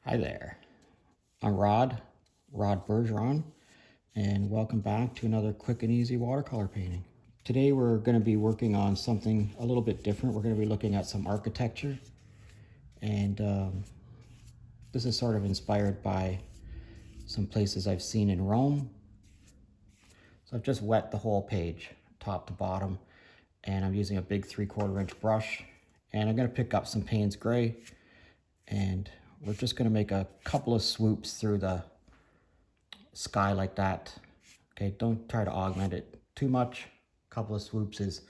Hi there, I'm Rod Bergeron, and welcome back to another quick and easy watercolor painting. Today we're going to be working on something a little bit different. We're going to be looking at some architecture, and this is sort of inspired by some places I've seen in Rome. So I've just wet the whole page, top to bottom, and I'm using a big 3/4 inch brush, and I'm going to pick up some Payne's gray, and we're just going to make a couple of swoops through the sky like that. Okay, don't try to augment it too much. A couple of swoops is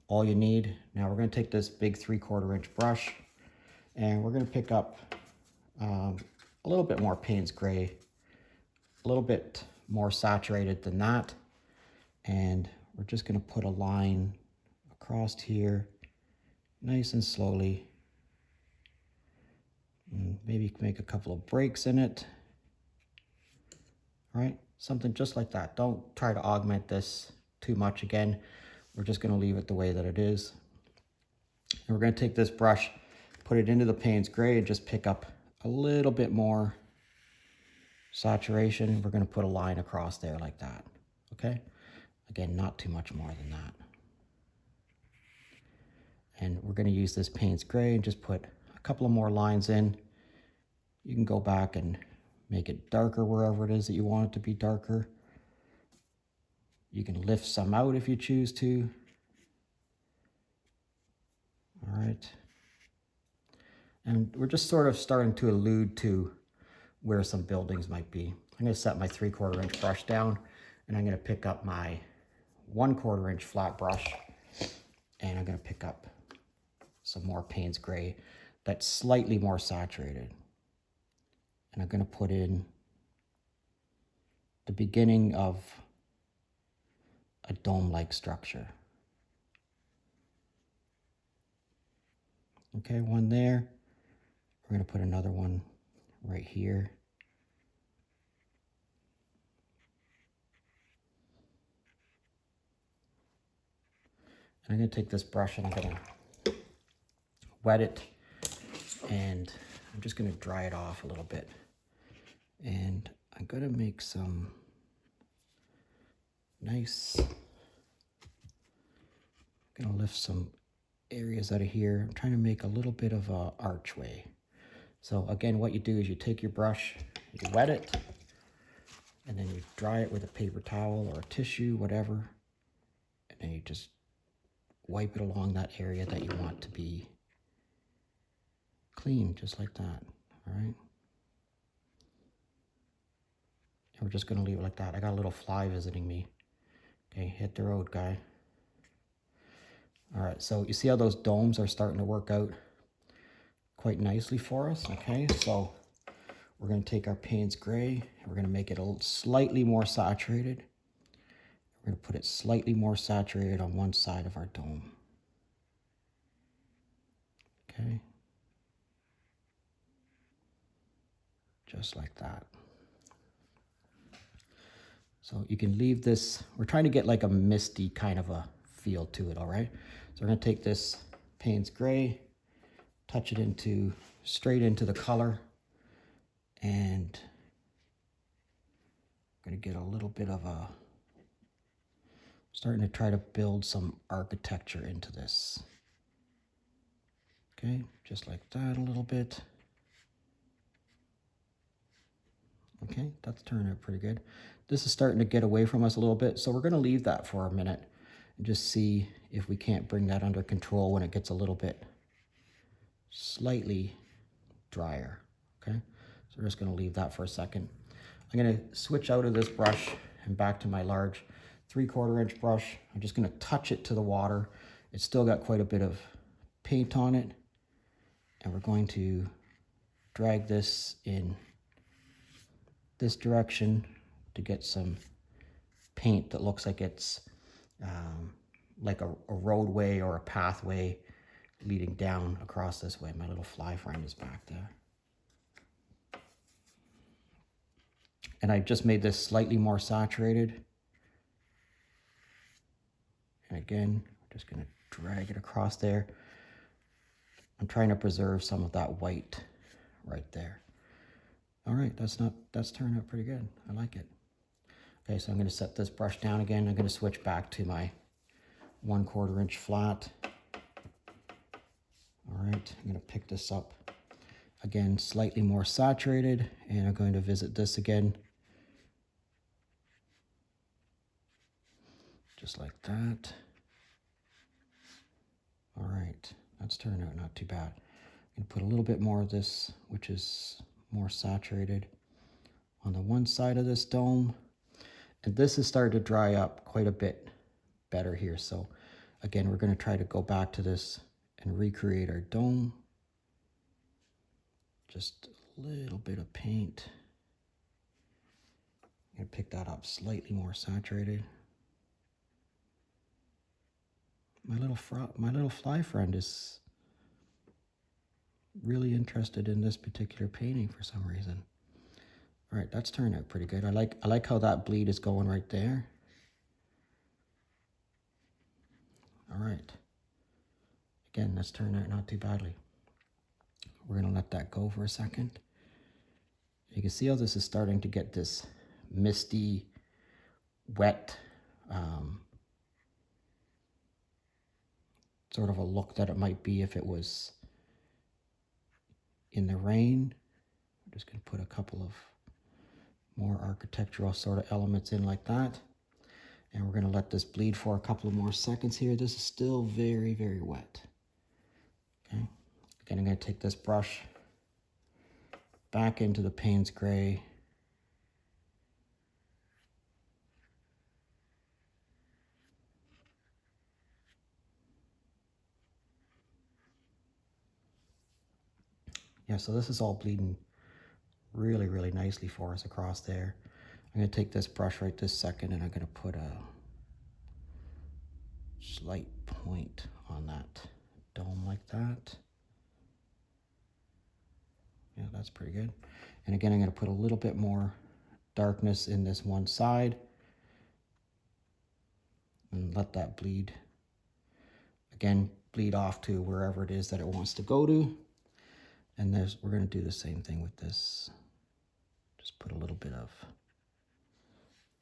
all you need. Now we're going to take this big 3/4 inch brush and we're going to pick up a little bit more Payne's gray, a little bit more saturated than that, and we're just going to put a line across here nice and slowly, and maybe make a couple of breaks in it. All right, something just like that. Don't try to augment this too much. Again, we're just going to leave it the way that it is. And we're going to take this brush, put it into the Payne's gray, and just pick up a little bit more saturation. We're going to put a line across there like that. Okay, again, not too much more than that. And we're going to use this Payne's gray and just put a couple of more lines in. You can go back and make it darker wherever it is that you want it to be darker. You can lift some out if you choose to. All right. And we're just sort of starting to allude to where some buildings might be. I'm going to set my 3/4 inch brush down, and I'm going to pick up my 1/4 inch flat brush, and I'm going to pick up some more Payne's gray that's slightly more saturated. And I'm going to put in the beginning of a dome-like structure. Okay, one there. We're going to put another one right here. And I'm going to take this brush and I'm going to wet it, and I'm just going to dry it off a little bit. And I'm going to make some nice, I'm going to lift some areas out of here. I'm trying to make a little bit of a archway. So again, what you do is you take your brush, you wet it, and then you dry it with a paper towel or a tissue, whatever, and then you just wipe it along that area that you want to be clean, just like that. All right. And we're just going to leave it like that. I got a little fly visiting me. Okay, hit the road, guy. All right, so you see how those domes are starting to work out quite nicely for us. Okay, so we're going to take our Payne's gray and we're going to make it a slightly more saturated. We're going to put it slightly more saturated on one side of our dome. Okay, just like that. So you can leave this, we're trying to get like a misty kind of a feel to it, all right? So we're going to take this Payne's gray, touch it into straight into the color, and I'm going to get a little bit of a, starting to try to build some architecture into this. Okay, just like that a little bit. Okay, that's turning out pretty good. This is starting to get away from us a little bit, so we're going to leave that for a minute and just see if we can't bring that under control when it gets a little bit slightly drier. Okay, so we're just going to leave that for a second. I'm going to switch out of this brush and back to my large 3/4 inch brush. I'm just going to touch it to the water. It's still got quite a bit of paint on it, and we're going to drag this in this direction to get some paint that looks like it's like a roadway or a pathway leading down across this way. My little fly friend is back there. And I just made this slightly more saturated. And again, I'm just going to drag it across there. I'm trying to preserve some of that white right there. All right, that's turned out pretty good. I like it. Okay, so I'm going to set this brush down again. I'm going to switch back to my 1/4 inch flat. All right, I'm going to pick this up again, slightly more saturated, and I'm going to visit this again. Just like that. All right, that's turned out not too bad. I'm going to put a little bit more of this, which is more saturated, on the one side of this dome. And this has started to dry up quite a bit better here. So again, we're going to try to go back to this and recreate our dome. Just a little bit of paint. I'm going to pick that up slightly more saturated. My little fly friend is really interested in this particular painting for some reason. All right, that's turned out pretty good. I like how that bleed is going right there. All right. Again, that's turned out not too badly. We're gonna let that go for a second. You can see how this is starting to get this misty, wet, sort of a look that it might be if it was in the rain. I'm just gonna put a couple of more architectural sort of elements in like that. And we're gonna let this bleed for a couple of more seconds here. This is still very, very wet. Okay. Again, I'm gonna take this brush back into the Payne's gray. Yeah, so this is all bleeding really, really nicely for us across there. I'm gonna take this brush right this second and I'm gonna put a slight point on that dome like that. Yeah, that's pretty good. And again, I'm gonna put a little bit more darkness in this one side and let that bleed. Again, bleed off to wherever it is that it wants to go to. And we're gonna do the same thing with this. Just put a little bit of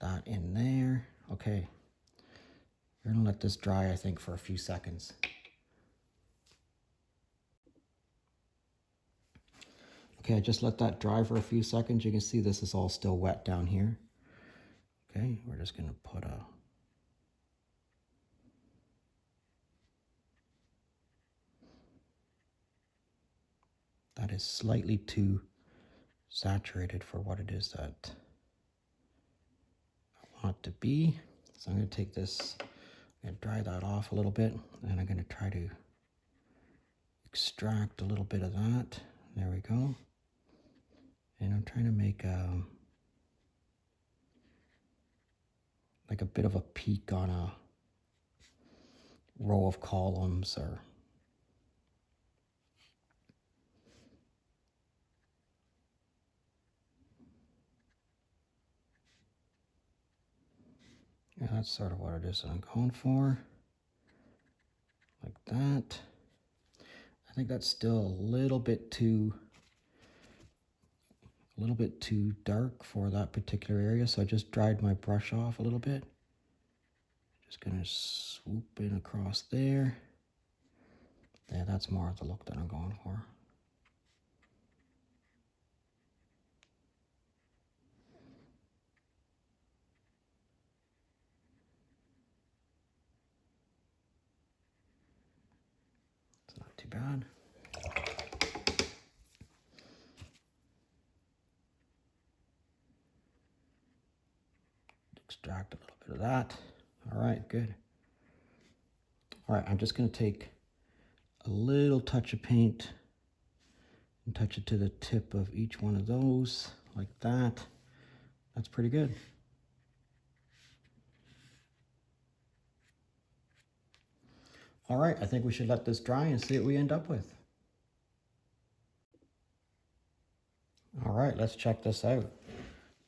that in there. Okay. We're gonna let this dry, I think, for a few seconds. Okay, I just let that dry for a few seconds. You can see this is all still wet down here. Okay, we're just gonna put that is slightly too saturated for what it is that I want it to be. So I'm gonna take this, I'm gonna dry that off a little bit, and I'm gonna try to extract a little bit of that. There we go. And I'm trying to make like a bit of a peak on a row of columns, or yeah, that's sort of what it is that I'm going for. Like that. I think that's still a little bit too dark for that particular area, so I just dried my brush off a little bit. Just gonna swoop in across there. Yeah, that's more of the look that I'm going for. It's not too bad. Extract a little bit of that. All right, good. All right, I'm just gonna take a little touch of paint and touch it to the tip of each one of those, like that. That's pretty good. All right, I think we should let this dry and see what we end up with. All right, let's check this out.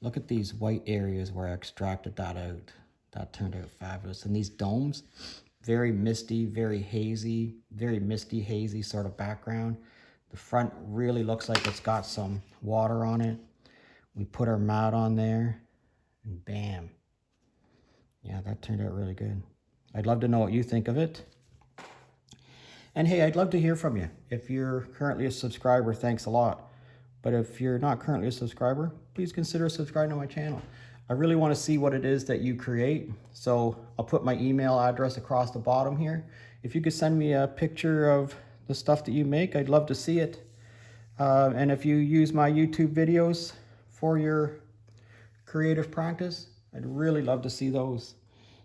Look at these white areas where I extracted that out. That turned out fabulous. And these domes, very misty, very hazy, very misty, hazy sort of background. The front really looks like it's got some water on it. We put our mat on there, and bam. Yeah, that turned out really good. I'd love to know what you think of it. And hey, I'd love to hear from you. If you're currently a subscriber, thanks a lot. But if you're not currently a subscriber, please consider subscribing to my channel. I really want to see what it is that you create. So I'll put my email address across the bottom here. If you could send me a picture of the stuff that you make, I'd love to see it. And if you use my YouTube videos for your creative practice, I'd really love to see those.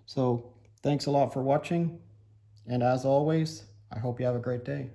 So thanks a lot for watching. And as always, I hope you have a great day.